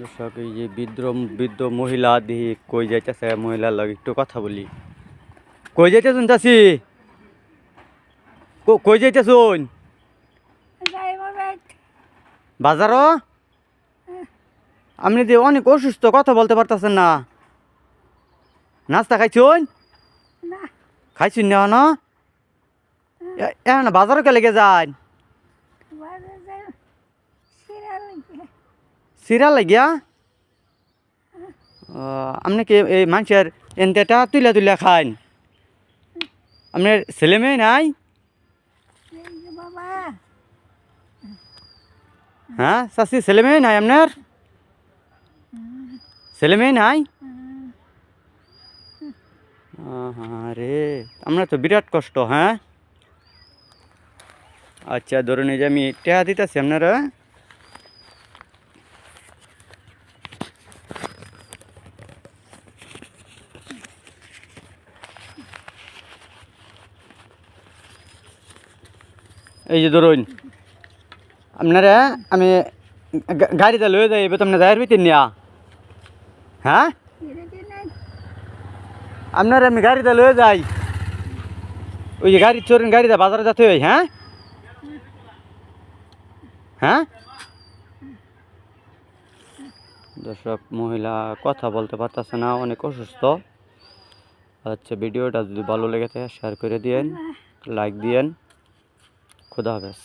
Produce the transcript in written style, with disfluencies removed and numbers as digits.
দর্শক, এই যে বৃদ্ধ বৃদ্ধ মহিলা দেখি কই যাইতেছে, মহিলার লগে একটু কথা বলি। কই যাইতেছুন চাচি? কই যাইতেছুন? বাজারও? আপনি যে অনেক অসুস্থ, কথা বলতে পারতেছেন না। নাস্তা খাইছুন? খাইছুন না না? এখন বাজারও কে লেগে যান? সিরা লাগিয়া? আপনি কি এই মানুষের এনতেটা তুলে তুলে খান? আপনার ছেলে মেয়ে নাই? হ্যাঁ চাচি, ছেলে মেয়ে নাই আপনার? ছেলে মেয়ে নাই? রে, আপনার তো বিরাট কষ্ট। হ্যাঁ আচ্ছা, ধরুন এই যে আমি টেহা দিতেছি আপনারা। এই যে ধরুন আপনারা, আমি গাড়িতে লয়ে যাই, এবার তো আপনার যাইয়ের ভিতর নিয়া। হ্যাঁ আপনার আমি গাড়িতে লয়ে যাই, ওই যে গাড়ি চড়েন, গাড়িতে বাজারে যেতে হয়। হ্যাঁ হ্যাঁ দর্শক, মহিলা কথা বলতে পারতেছে না, অনেক অসুস্থ। আচ্ছা, ভিডিওটা যদি ভালো লেগে থাকে শেয়ার করে দিয়েন, লাইক দিয়েন। খুদা হাফেজ।